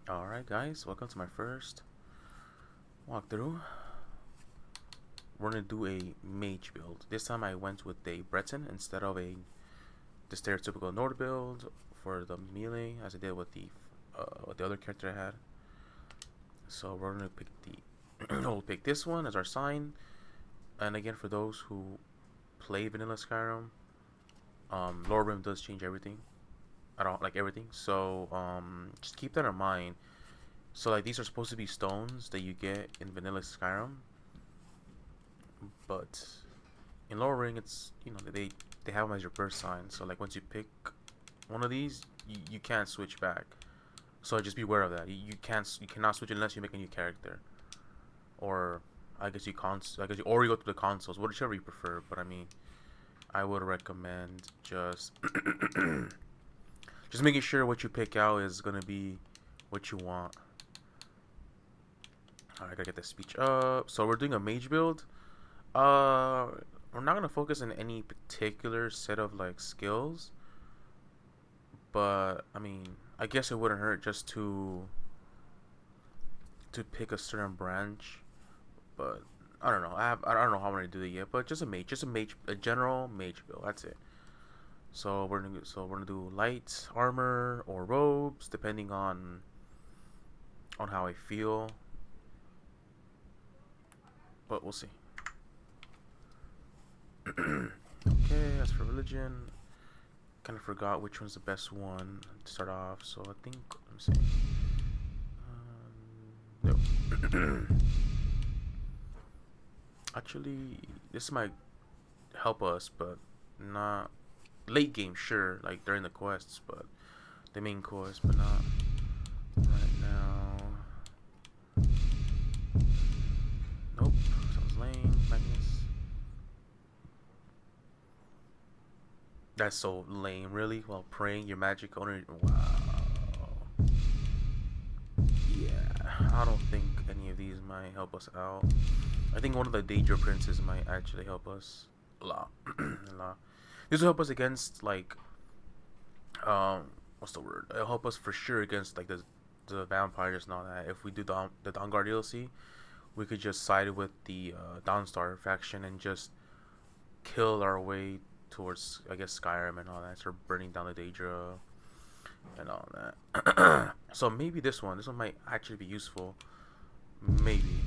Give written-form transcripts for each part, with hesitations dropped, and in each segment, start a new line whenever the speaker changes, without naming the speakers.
Alright guys, welcome to my first walkthrough. We're gonna do a mage build. This time I went with a Breton instead of the stereotypical Nord build for the melee as I did with the other character I had. So we're gonna pick we'll pick this one as our sign. And again, for those who play vanilla Skyrim, Lore Rim does change everything. I don't like everything. So just keep that in mind. So like these are supposed to be stones that you get in vanilla Skyrim, but in Lower Ring it's they have them as your birth sign. So like once you pick one of these, you can't switch back. So just be aware of that. You cannot switch unless you make a new character, or I guess you or you go to the consoles, whichever you prefer. But I mean, I would recommend just just making sure what you pick out is gonna be what you want. Alright, I gotta get the speech up. So we're doing a mage build. Uh, we're not gonna focus on any particular set of like skills, but I mean, I guess it wouldn't hurt just to pick a certain branch. But I don't know. I don't know how I'm gonna do it yet. But a general mage build. That's it. So we're gonna do light armor or robes depending on how I feel. But we'll see. Okay, as for religion, kind of forgot which one's the best one to start off. So I think let me see. No. Actually, this might help us, but not late game. Sure, like during the quests, but the main quest, but not right now. Nope. Sounds lame. Magnus. That's so lame, really? While praying your magic owner. Wow. Yeah, I don't think any of these might help us out. I think one of the Danger Princes might actually help us a lot. A lot. This will help us against, like, what's the word? It'll help us for sure against, like, the vampires and all that. If we do the Dawnguard DLC, we could just side with the Dawnstar faction and just kill our way towards, I guess, Skyrim and all that. Start burning down the Daedra and all that. So maybe this one might actually be useful. Maybe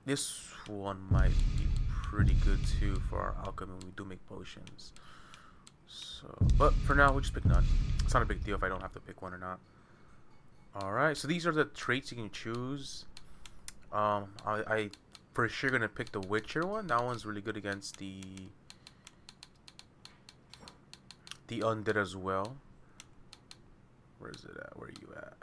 this one might be pretty good too for our alchemy when we do make potions. So, but for now, we'll just pick none. It's not a big deal if I don't have to pick one or not. Alright, so these are the traits you can choose. I for sure gonna pick the Witcher one. That one's really good against the undead as well. Where is it at? Where are you at?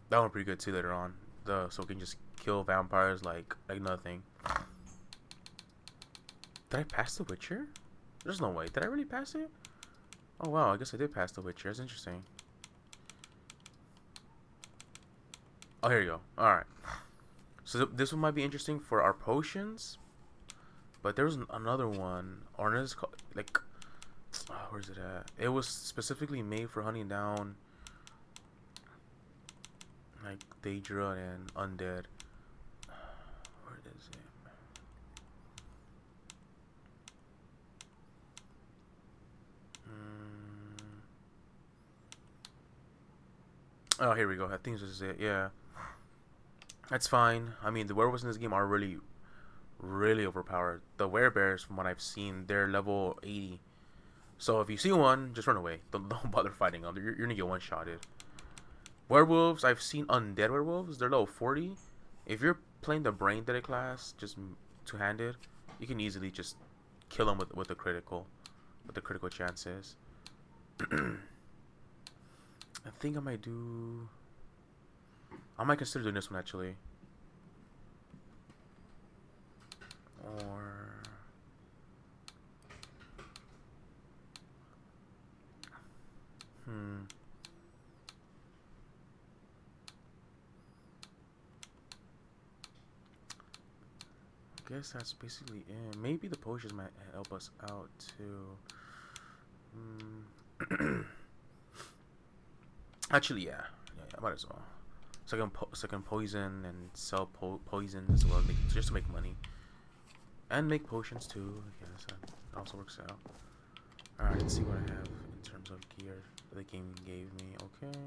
That one pretty good too later on. So we can just kill vampires like nothing. Did I pass the Witcher? There's no way. Did I really pass it? Oh wow, I guess I did pass the Witcher. That's interesting. Oh, here you go. Alright. So this one might be interesting for our potions. But there was another one. Or this like, where's it at? It was specifically made for hunting down like Daedra and undead. Where is it? Oh, here we go. I think this is it. Yeah, that's fine. I mean, the werewolves in this game are really, really overpowered. The werebears, from what I've seen, they're level 80. So if you see one, just run away. Don't bother fighting them. You're gonna get one-shotted. Werewolves, I've seen undead werewolves. They're level 40. If you're playing the brain dead class, just two-handed, you can easily just kill them with the critical chances. I think I might consider doing this one actually. Or guess that's basically it. Maybe the potions might help us out too. Actually, yeah, I might as well. So I can poison and sell poison as well, just to make money and make potions too. I guess that also works out. All right, let's see what I have in terms of gear that the game gave me. Okay.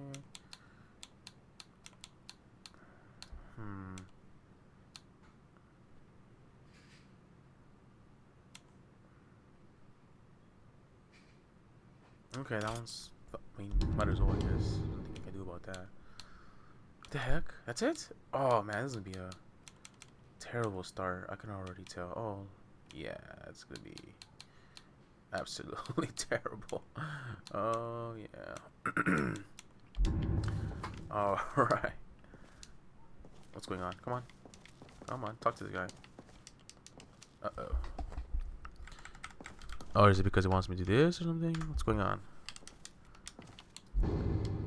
Okay, that one's. I mean, might as well, I guess. Nothing I can do about that. What the heck? That's it? Oh man, this is gonna be a terrible start. I can already tell. Oh, yeah, it's gonna be absolutely terrible. Oh yeah. All right. What's going on? Come on, come on. Talk to the guy. Uh-oh. Oh, is it because it wants me to do this or something? What's going on?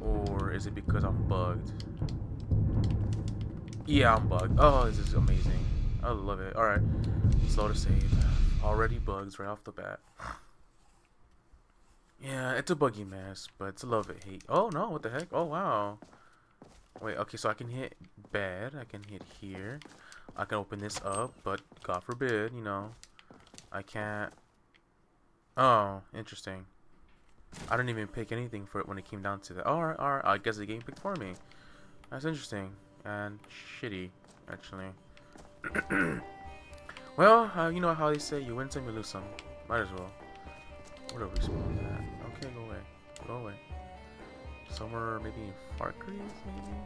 Or is it because I'm bugged? Yeah, I'm bugged. Oh, this is amazing. I love it. Alright. Slow to save. Already bugs right off the bat. Yeah, it's a buggy mess, but it's a love it hate. Oh no, what the heck? Oh wow. Wait, okay, so I can hit bed. I can hit here. I can open this up, but God forbid, you know, I can't. Oh, interesting. I didn't even pick anything for it when it came down to that. Alright, alright. I guess the game picked for me. That's interesting. And shitty, actually. Well, you know how they say, you win some, you lose some. Might as well. Where do we spawn at? Okay, go away. Go away. Somewhere maybe in Farkries, maybe?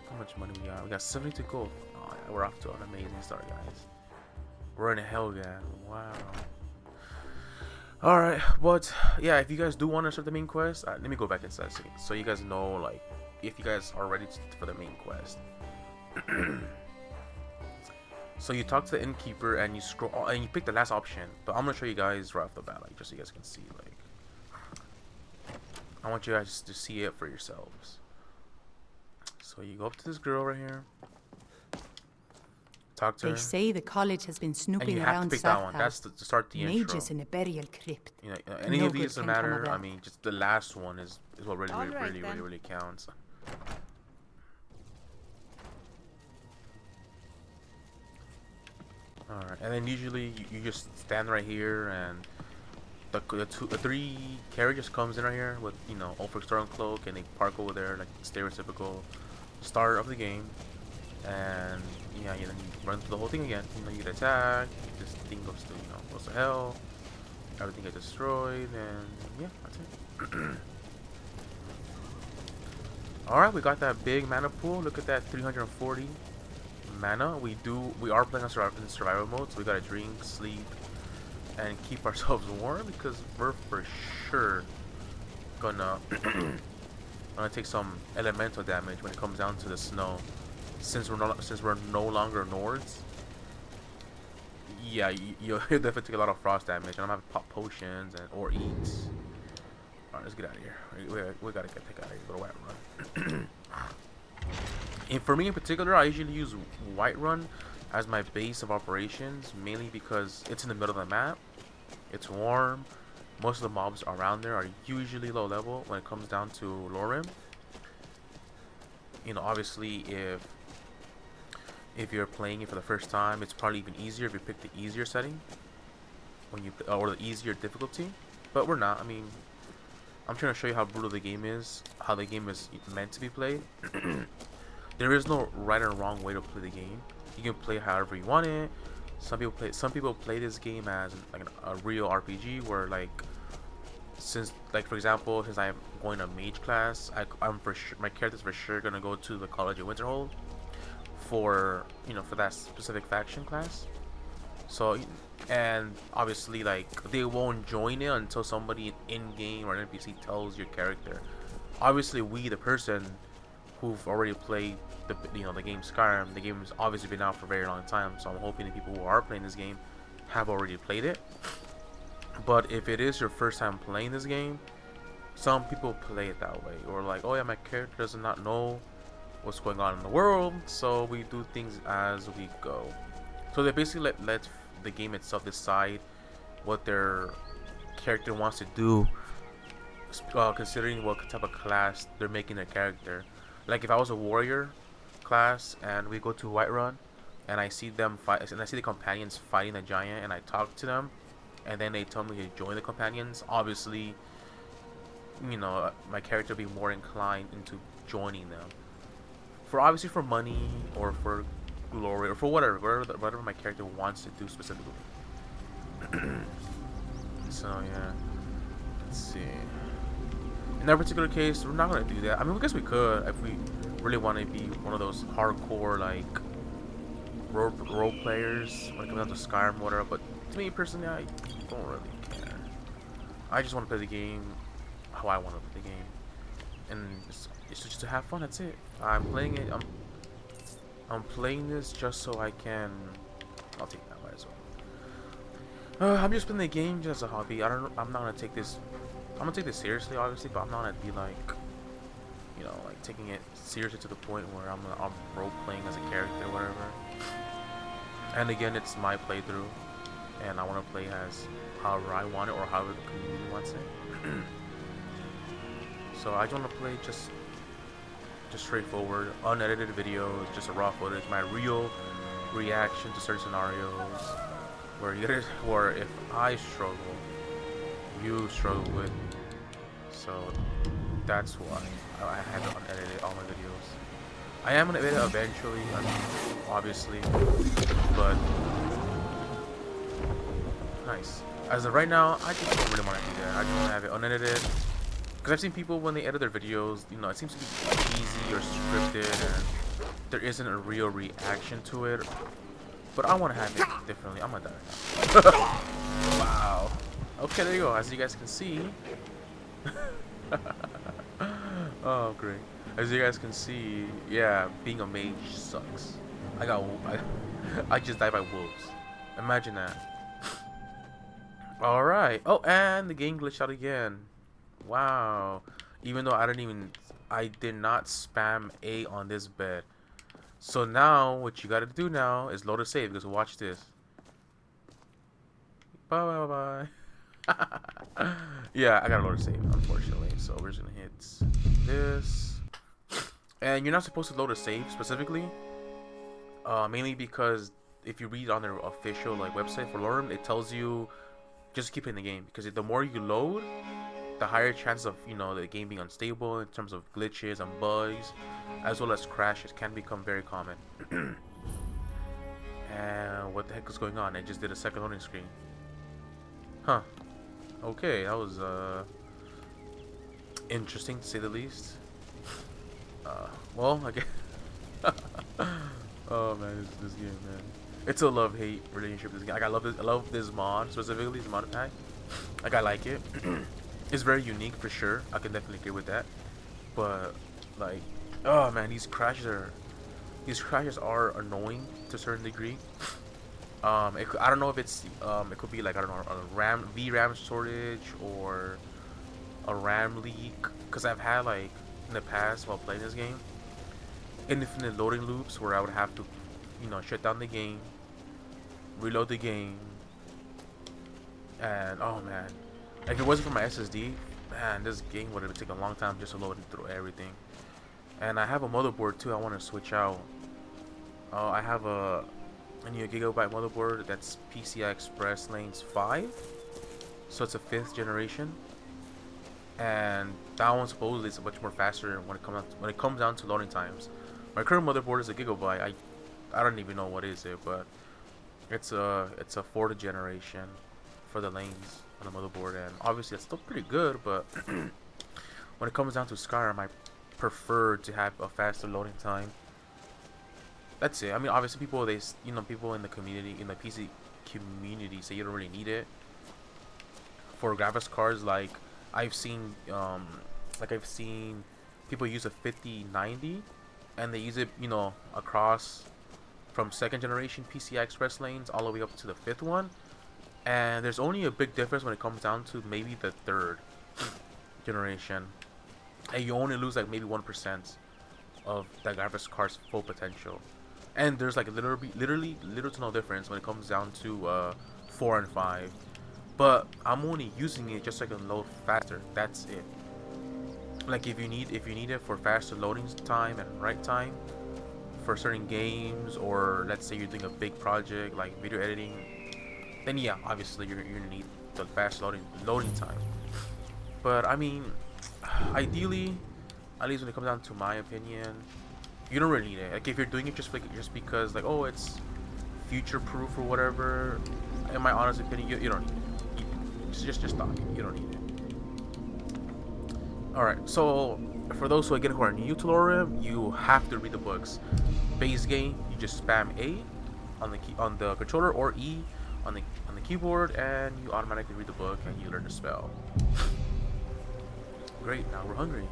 How much money we got? We got 72 gold. Oh, yeah, we're off to an amazing start, guys. We're in a Helga. Wow. Alright, but yeah, if you guys do want to start the main quest, let me go back inside so you guys know, like, if you guys are ready for the main quest. So you talk to the innkeeper and you scroll and you pick the last option, but I'm gonna show you guys right off the bat, like, just so you guys can see. Like, I want you guys to see it for yourselves. So you go up to this girl right here, talk to her.
They say the college has been snooping
and you
around
have to pick
South
that one.
House.
That's to start the
Mage
intro.
is in a burial crypt.
You know, any
No
of
good
these doesn't
can come
matter.
of
I
that.
mean, just the last one is what really counts. Alright, and then usually you just stand right here, and the three carriages comes in right here with, you know, Ulfric Stormcloak, and they park over there like stereotypical start of the game. And yeah, then you run through the whole thing again. You know, you get attacked, this thing goes to, you know, goes to hell, everything gets destroyed, and yeah, that's it. Alright, we got that big mana pool. Look at that, 340 mana. We are playing on survival mode, so we gotta drink, sleep, and keep ourselves warm, because we're for sure gonna take some elemental damage when it comes down to the snow. Since we're no longer Nords, yeah, you'll definitely take a lot of frost damage. And I'm gonna pop potions or eat. Alright, let's get out of here. We gotta get out of here. Go to Whiterun. And for me in particular, I usually use Whiterun as my base of operations, mainly because it's in the middle of the map. It's warm. Most of the mobs around there are usually low level when it comes down to Lorim. You know, obviously, if you're playing it for the first time, it's probably even easier if you pick the easier setting when you or the easier difficulty. But we're not. I mean, I'm trying to show you how brutal the game is, how the game is meant to be played. There is no right or wrong way to play the game. You can play however you want it. Some people play this game as like a real RPG where, like, for example, since I'm going to Mage class, I'm for sure, my character's for sure gonna go to the College of Winterhold for that specific faction class. So, and obviously, like, they won't join it until somebody in game or an NPC tells your character. Obviously, we, the person who've already played the game Skyrim, the game has obviously been out for a very long time, so I'm hoping the people who are playing this game have already played it. But if it is your first time playing this game, some people play it that way, or like, oh yeah, my character does not know what's going on in the world, so we do things as we go. So they basically let the game itself decide what their character wants to do, considering what type of class they're making their character. Like if I was a warrior class and we go to Whiterun, and I see them fight, and I see the companions fighting the giant, and I talk to them, and then they tell me to join the companions. Obviously, my character will be more inclined into joining them, for obviously for money or for glory or for whatever my character wants to do specifically. So yeah, let's see. In that particular case, we're not gonna do that. I mean, I guess we could if we really want to be one of those hardcore like role players when it comes down to Skyrim or whatever. But to me personally, I don't really care. I just want to play the game how I want to play the game, and it's just to have fun. That's it. I'm playing it. I'm playing this just so I can. I'll take that might as well. I'm just playing the game just as a hobby. I'm not gonna take this. I'm gonna take this seriously, obviously, but I'm not gonna be like, like taking it seriously to the point where I'm role playing as a character, or whatever. And again, it's my playthrough, and I want to play as however I want it or however the community wants it. So I just want to play just straightforward, unedited videos, just a raw footage, my real reaction to certain scenarios, where if I struggle, you struggle with me. So that's why I had to unedit all my videos. I am gonna edit it eventually, obviously, but nice. As of right now, I just don't really want to do that. I just want to have it unedited. Because I've seen people when they edit their videos, it seems to be cheesy or scripted, and there isn't a real reaction to it. But I want to have it differently. I'm gonna die now. Wow. Okay, there you go. As you guys can see. Oh, great. As you guys can see, yeah, being a mage sucks. I just died by wolves. Imagine that. Alright. Oh, and the game glitched out again. Wow. Even though I did not spam A on this bed. So now, what you gotta do now is load a save, because watch this. Bye bye bye. Yeah, I gotta load a save, unfortunately. So we're just gonna hit this. And you're not supposed to load a save specifically. Mainly because if you read on their official website for Lorem, it tells you just keep it in the game, because the more you load, the higher chance of the game being unstable in terms of glitches and bugs, as well as crashes can become very common. And what the heck is going on? I just did a second loading screen. Huh. Okay, that was interesting to say the least. Well, I guess. Oh man, this game, man. It's a love-hate relationship. This game. I love this mod specifically. This mod pack. I like it. It's very unique for sure. I can definitely agree with that. But oh man, these crashes are annoying to a certain degree. I don't know if it's it could be I don't know, a VRAM shortage or a RAM leak, because I've had in the past while playing this game infinite loading loops where I would have to shut down the game, reload the game, and oh man, if it wasn't for my SSD, man, this game would have taken a long time just to load through everything. And I have a motherboard too I want to switch out. I have a new gigabyte motherboard that's PCI Express lanes 5, so it's a 5th generation, and that one supposedly is much more faster when it comes down to loading times. My current motherboard is a gigabyte. I don't even know what is it, but it's a 4th generation for the lanes on the motherboard, and obviously it's still pretty good, but when it comes down to Skyrim, I prefer to have a faster loading time. That's it. I mean, obviously people people in the community, in the PC community, say you don't really need it for graphics cards. I've seen people use a 5090 and they use it across from 2nd generation PCI Express lanes all the way up to the 5th one, and there's only a big difference when it comes down to maybe the 3rd generation, and you only lose maybe 1% of that graphics card's full potential. And there's like literally little to no difference when it comes down to 4 and 5. But I'm only using it just so I can load faster. That's it. Like if you need it for faster loading time and write time for certain games, or let's say you're doing a big project like video editing, then yeah, obviously you're gonna need the fast loading time. But I mean, ideally, at least when it comes down to my opinion, you don't really need it. Like if you're doing it just because like, oh, it's future proof or whatever, in my honest opinion, you don't need it. Just stop it. You don't need it. All right. So for those who again who are new to Lorem, you have to read the books. Base game, you just spam A on the controller or E on the keyboard, and you automatically read the book and you learn the spell. Great. Now we're hungry.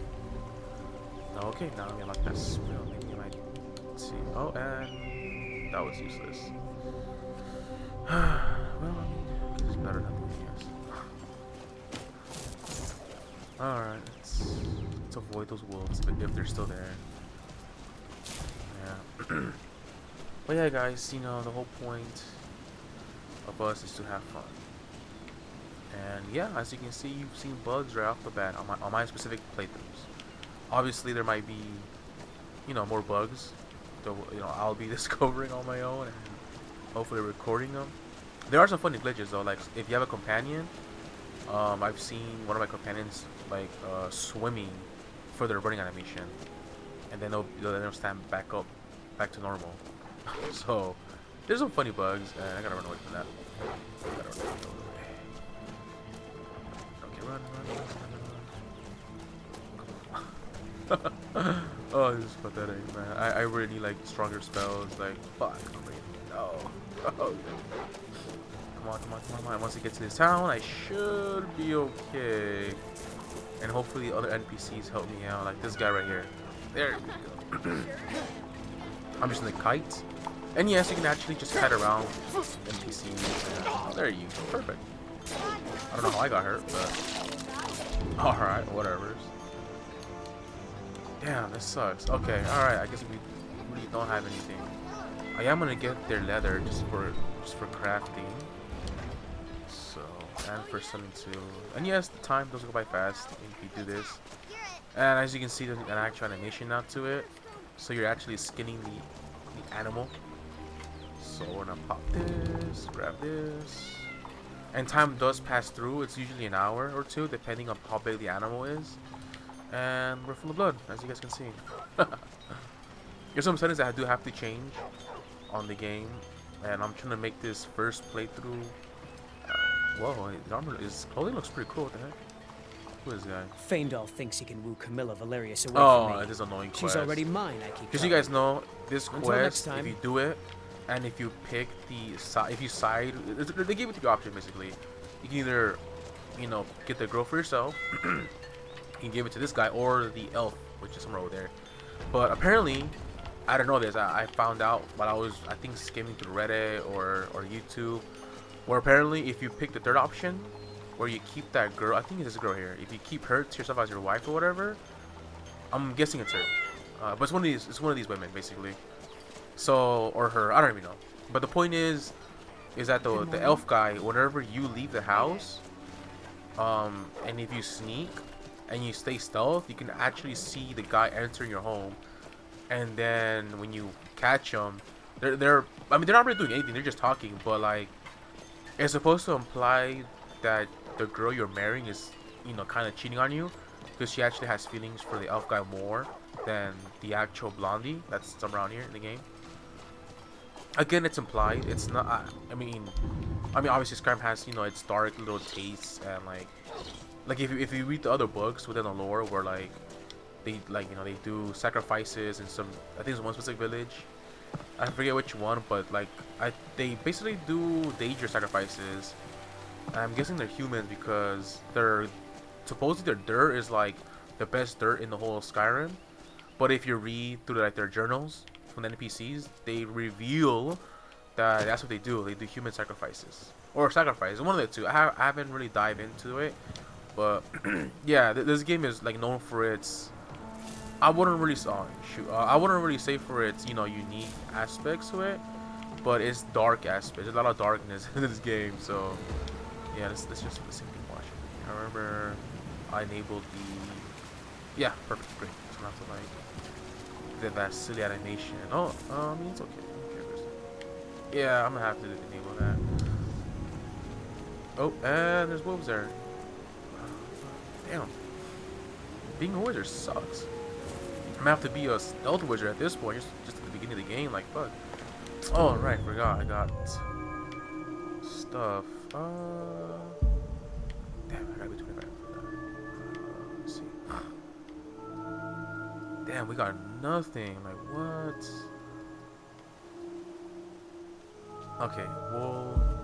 Okay. Now we unlock that spell. Maybe I might see. Oh, and that was useless. Well, I mean, it's better than nothing, I guess. Alright, let's avoid those wolves if they're still there. Yeah. But yeah, guys, you know, the whole point of us is to have fun. And yeah, as you can see, you've seen bugs right off the bat on my specific playthroughs. Obviously, there might be, you know, more bugs. So, you know, I'll be discovering on my own and hopefully recording them. There are some funny glitches though, like if you have a companion, I've seen one of my companions like swimming for their running animation, and then they'll stand back to normal. So there's some funny bugs, and I gotta run away from that. Okay, run. Oh, this is pathetic, man. I really need like stronger spells. Like, fuck, no. Oh, come on. Once I get to this town, I should be okay. And hopefully other NPCs help me out. Like this guy right here. There we go. I'm just in the kite. And yes, you can actually just kite around NPCs. There you go. Perfect. I don't know how I got hurt, but alright, whatever. Damn, this sucks. Okay, alright, I guess we really don't have anything. I am gonna get their leather just for crafting. So, and for something too. And yes, the time does go by fast if you do this. And as you can see, there's an actual animation now to it. So you're actually skinning the animal. So we're gonna pop this, grab this. And time does pass through. It's usually an hour or two, depending on how big the animal is. And we're full of blood, as you guys can see. There's some settings that I do have to change on the game, and I'm trying to make this first playthrough. Whoa, his clothing looks pretty cool. What the heck? Who is this guy?
Faendal thinks he can woo Camilla Valerius away from me.
This is annoying quest.
She's already mine, I keep
Because you guys know, this quest,
time,
if you do it, and if you pick the side, if you side, they give it to you option basically. You can either, you know, get the girl for yourself, you can give it to this guy, or the elf, which is somewhere over there. But apparently, I don't know this. I found out while I was, I think, skimming through Reddit or YouTube, where apparently if you pick the third option, where you keep that girl, I think it's this girl here. If you keep her to yourself as your wife or whatever, I'm guessing it's her. But it's one of these women basically. So, or her, I don't even know. But the point is that the elf guy, whenever you leave the house, and if you sneak and you stay stealth, you can actually see the guy enter your home. And then when you catch them, I mean, they're not really doing anything. They're just talking. But like, it's supposed to imply that the girl you're marrying is, you know, kind of cheating on you, because she actually has feelings for the elf guy more than the actual blondie that's somewhere around here in the game. Again, it's implied. It's not. I mean, obviously Skyrim has, you know, its dark little tastes, and like if you read the other books within the lore, where like they they do sacrifices in some, I think it's one specific village. I forget which one, but like they basically do danger sacrifices. I'm guessing they're humans because they're supposedly their dirt is like the best dirt in the whole of Skyrim. But if you read through like their journals from the NPCs, they reveal that that's what they do. They do human sacrifices or sacrifice. One of the two. I haven't really dived into it, but yeah, this game is like known for its I wouldn't really I wouldn't really say for its unique aspects to it, but it's dark aspects. There's a lot of darkness in this game, so yeah, let's just do the same thing. Watch. I remember I enabled the perfect, great. So I don't have to like did that silly animation. Oh, I mean it's okay. Yeah, I'm gonna have to enable that. Oh, and there's wolves there. Damn. Being a wizard sucks. I'm gonna have to be a stealth wizard at this point, just at the beginning of the game, like fuck. Oh right, forgot I got stuff. Damn, I gotta be 25 for that. Let's see. Damn, we got nothing. Like what? Okay, well,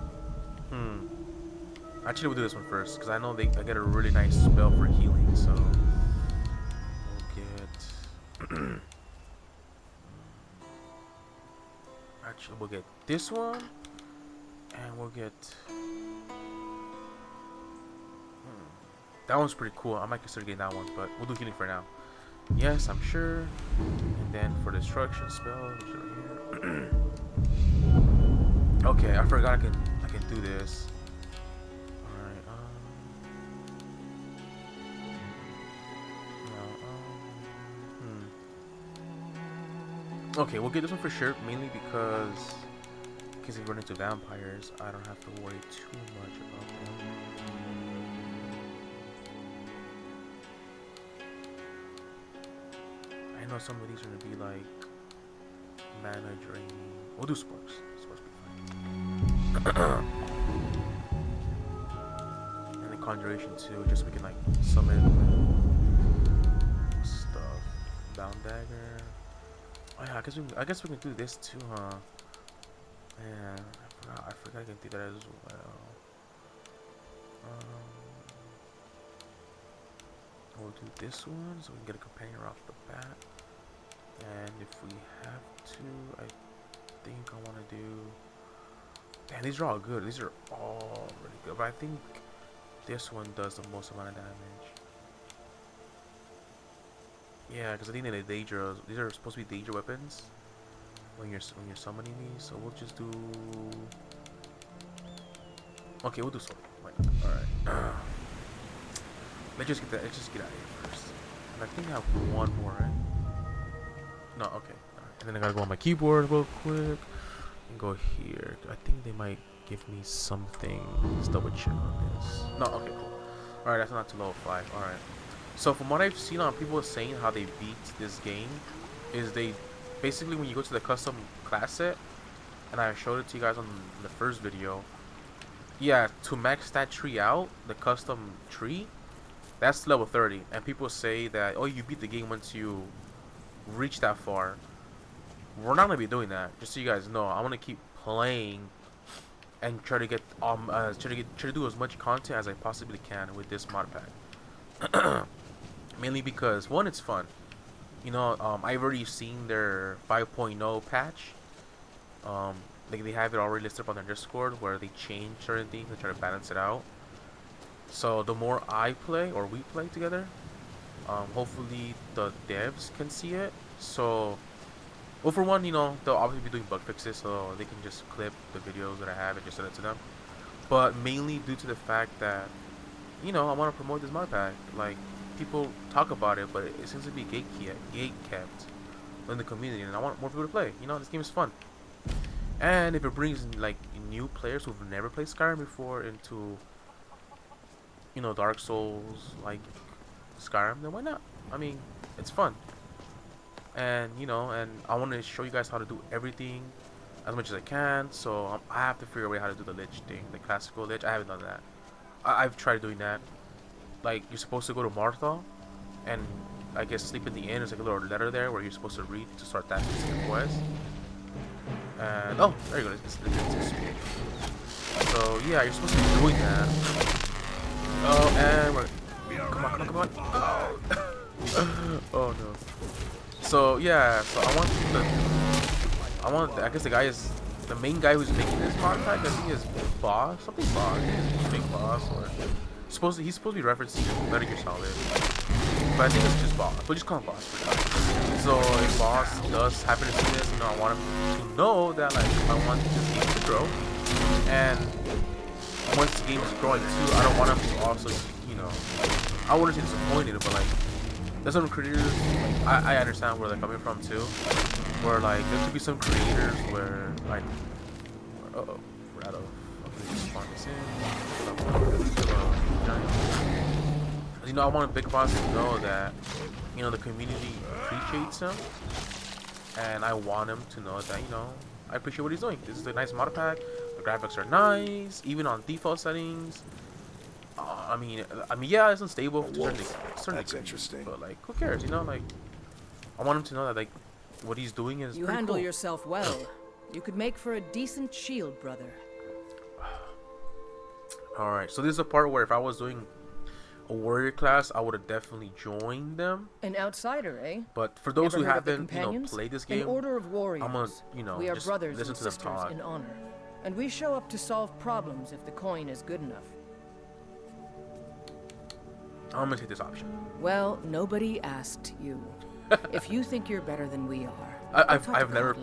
actually we'll do this one first because I know I get a really nice spell for healing, so we'll get. Actually, we'll get this one, and we'll get. That one's pretty cool. I might consider getting that one, but we'll do healing for now. Yes, I'm sure. And then for destruction spell, which is right here. Okay, I forgot I can do this. All right. Okay, we'll get this one for sure, mainly because in case we run into vampires, I don't have to worry too much about them. I know some of these are gonna be like mana draining. We'll do sparks. Sparks be fine. And the conjuration too, just so we can like summon stuff. Bound dagger. Oh yeah, I guess we can do this too, huh? Man, I forgot I can do that as well. We'll do this one so we can get a companion off the bat. And if we have to, I think I want to do. Man, these are all good. These are all really good. But I think this one does the most amount of damage. Yeah, because I think these are supposed to be danger weapons when you're summoning these. So we'll just do. Okay, we'll do sword. All right. Let's just get out of here first. And I think I have one more, right? No, okay. Right. And then I gotta go on my keyboard real quick and go here. I think they might give me something. Let's double check on this. No, okay, cool. All right, that's not too low. 5. All right. So from what I've seen on people saying how they beat this game, is they basically when you go to the custom class set, and I showed it to you guys on the first video. Yeah, to max that tree out, the custom tree, that's level 30, and people say that oh you beat the game once you reach that far. We're not gonna be doing that. Just so you guys know, I want to keep playing and try to get try to do as much content as I possibly can with this mod pack. Mainly because one, it's fun. You know, I've already seen their 5.0 patch. Like they have it already listed up on their Discord where they change certain things and try to balance it out. So the more I play or we play together, hopefully the devs can see it. So, well, for one, you know, they'll obviously be doing bug fixes, so they can just clip the videos that I have and just send it to them. But mainly due to the fact that, you know, I want to promote this mod pack. Like, people talk about it, but it seems to be gate kept in the community, and I want more people to play. You know, this game is fun. And if it brings like new players who've never played Skyrim before into, you know, Dark Souls like Skyrim, then why not? I mean, it's fun. And you know, and I want to show you guys how to do everything as much as I can. So I have to figure a way how to do the lich thing, the classical lich. I haven't done that. I've tried doing that. Like you're supposed to go to Martha, and I guess sleep in the inn. There's like a little letter there where you're supposed to read to start that specific quest. And oh, there you go. It's so yeah, you're supposed to be doing that. Oh, and we're come on. Oh no. So yeah, so I guess the guy is the main guy who's making this mod pack. I think is boss, something boss, big boss, or He's supposed to be referencing Metal Gear Solid, but I think it's just boss. We'll just call him boss for now. So if boss does happen to see this, you know, I want him to know that like I want this game to grow, and once the game is growing too, I don't want him to also, you know, I wouldn't say disappointed, but like there's some creators, like, I understand where they're coming from too, where like there could be some creators where like, we're out of. You know, I want Big Boss to know that, you know, the community appreciates him, and I want him to know that, you know, I appreciate what he's doing. This is a nice mod pack. The graphics are nice, even on default settings. I mean, yeah, it's unstable to certain
That's
degree,
interesting.
but like, who cares? You know, like, I want him to know that like what he's doing is
You
pretty
handle
cool.
yourself well. You could make for a decent shield, brother.
Alright, so this is a part where if I was doing a warrior class, I would have definitely joined them.
An outsider, eh?
But for those
Never
who
heard of the
haven't, you know,
Companions?
played this
An
game,
order of warriors.
I'm gonna, you know,
we are
just
brothers
listen
and
to them
sisters
talk.
in honor, and we show up to solve problems if the coin is good enough.
I'm gonna take this option.
Well, nobody asked you. If you think you're better than we are,
I've never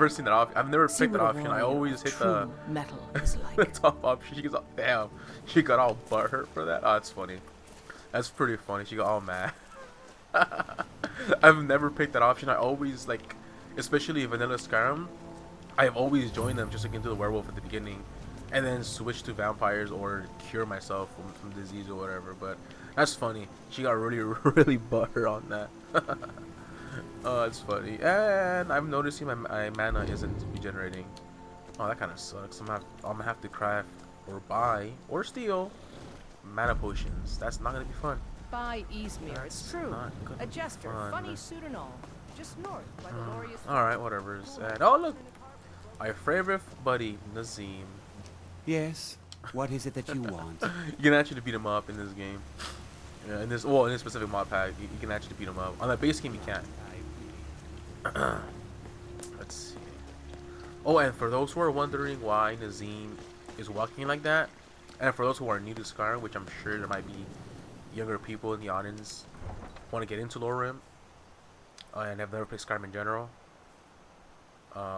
seen that option. I've never picked that option. I always hit the
metal is like.
the top option. She gets all, damn. She got all butthurt for that. Oh, that's funny. That's pretty funny. She got all mad. I've never picked that option. I always like, especially Vanilla Skyrim. I've always joined them just to get into the werewolf at the beginning, and then switch to vampires or cure myself from disease or whatever. But that's funny. She got really really butthurt on that. Oh, that's funny. And I'm noticing my mana isn't regenerating. Oh, that kind of sucks. I'm gonna have to craft or buy or steal mana potions. That's not gonna be fun.
By Eastmere, it's true.
not gonna
A
be
jester,
fun.
funny suit and all. Just north by the glorious.
Alright, whatever. And oh look, my favorite buddy Nazim.
Yes. What is it that you want?
You can actually beat him up in this game. Yeah, in this specific mod pack, you can actually beat him up. On the base game, you can't. Let's see. Oh, and for those who are wondering why Nazim is walking like that, and for those who are new to Skyrim, which I'm sure there might be younger people in the audience want to get into Lorerim and have never played Skyrim in general.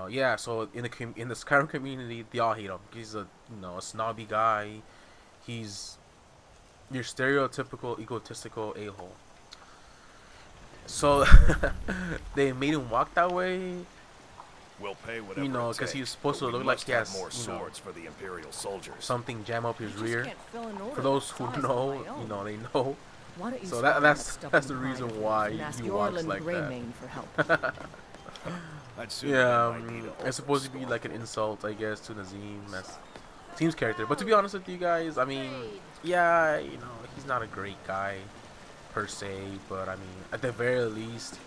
Yeah, so in the Skyrim community, they all hate him. He's a a snobby guy. He's your stereotypical egotistical a-hole. So they made him walk that way.
We'll pay whatever
You know,
it
because
takes,
he's supposed to
but we
look like
must
he
have
has
more swords for the Imperial soldiers.
something jam up his
You just
rear.
can't fill an order
For those
that
who
size
know,
on my own.
they know.
Why don't you
So
swallow
that's
stuff
the
in
reason
private
why
and ask
he walks
Yorlin
like that.
Greymane for help.
I'd sooner
Yeah,
have my need a
it's supposed to be like an insult, I guess, to Nazim as Team's character. But to be honest with you guys, I mean, yeah, he's not a great guy per se, but I mean, at the very least,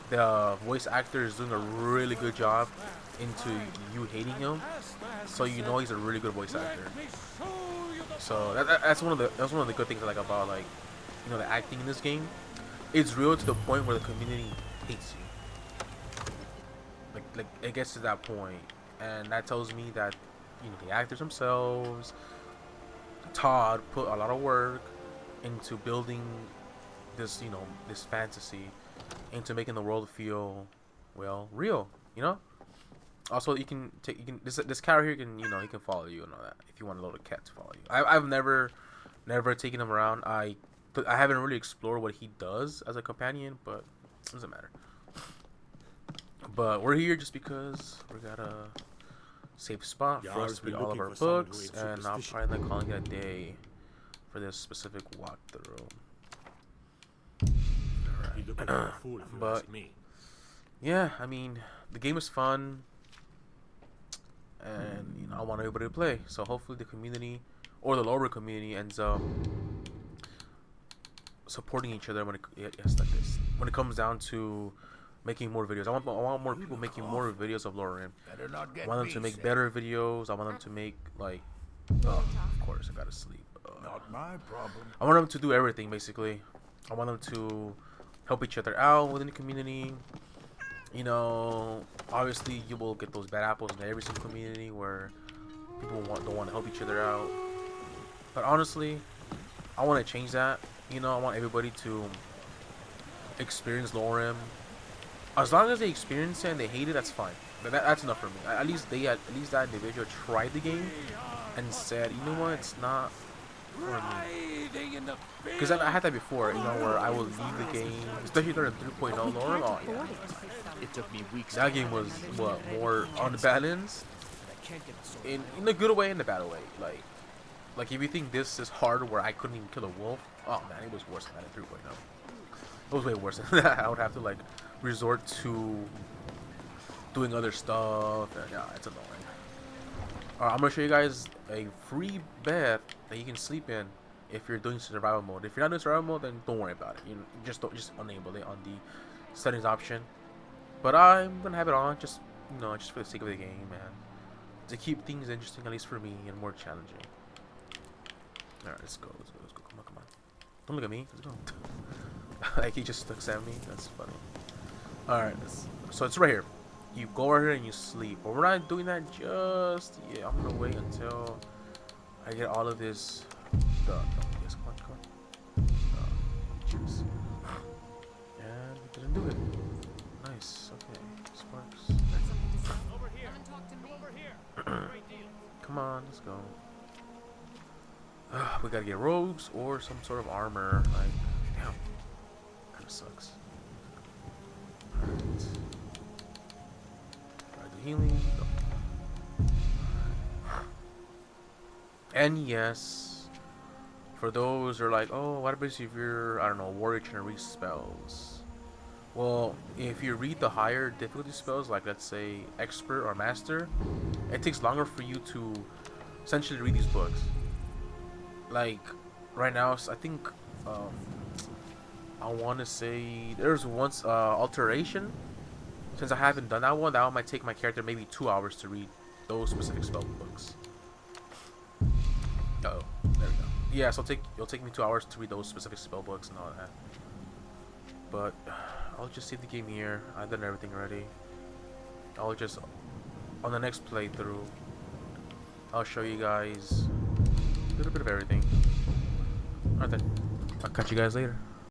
the voice actor is doing a really good job into you hating him, so you know he's a really good voice actor. So that's one of the good things I like about like the acting in this game. It's real to the point where the community hates you. Like it gets to that point, and that tells me that the actors themselves, Todd, put a lot of work into building this this fantasy, into making the world feel real. Also, this character here can he can follow you and all that if you want a little cat to follow you. I've never taken him around. I haven't really explored what he does as a companion, but it doesn't matter. But we're here just because we got a safe spot for us to read all of our books, and I'm probably not calling it a day for this specific walkthrough. But yeah, I mean, the game is fun, and I want everybody to play. So hopefully the community or the lower community ends up supporting each other when it comes down to making more videos. I want more people making more videos of Lorerim. I want them to make better videos. I want them to make of course I gotta sleep.
Not my problem.
I want them to do everything basically. I want them to help each other out within the community. Obviously you will get those bad apples in every single community where people don't want to help each other out. But honestly, I want to change that. You know, I want everybody to experience Lorem. As long as they experience it and they hate it, that's fine. But that's enough for me. At least that individual tried the game and said, you know what, it's not for me. Because I had that before, you know, where I would leave the game, especially during 3.0 Lorem. Oh yeah,
It took me weeks.
that game was what, more unbalanced in a good way and a bad way. Like if you think this is hard, where I couldn't even kill a wolf, oh man, it was worse than that in 3.0. It was way worse than that. I would have to like resort to doing other stuff. And, yeah, it's annoying. Alright, I'm gonna show you guys a free bed that you can sleep in if you're doing survival mode. If you're not doing survival mode, then don't worry about it. You just enable it on the settings option. But I'm gonna have it on just for the sake of the game, man, to keep things interesting, at least for me, and more challenging. Alright, let's go. Come on. Don't look at me. Let's go. Like he just looks at me. That's funny. Alright, so it's right here. You go over here and you sleep. But we're not doing that just yet. I'm gonna wait until I get all of this done. Yes, come on. Cheers. And we didn't do it. Nice. Okay. Sparks. Come on, let's go. We gotta get robes or some sort of armor. Like, damn. Kinda sucks. Alright. Try the healing. Go. And yes, for those who are like, oh, what happens if you're, I don't know, warrior trying to read spells? Well, if you read the higher difficulty spells, like let's say expert or master, it takes longer for you to essentially read these books. Like right now, I think I want to say there's once alteration. Since I haven't done that one might take my character maybe 2 hours to read those specific spell books. Oh, there we go. Yeah, so it'll take me 2 hours to read those specific spell books and all that. But I'll just save the game here. I've done everything already. I'll just on the next playthrough, I'll show you guys a little bit of everything. Alright then, I'll catch you guys later.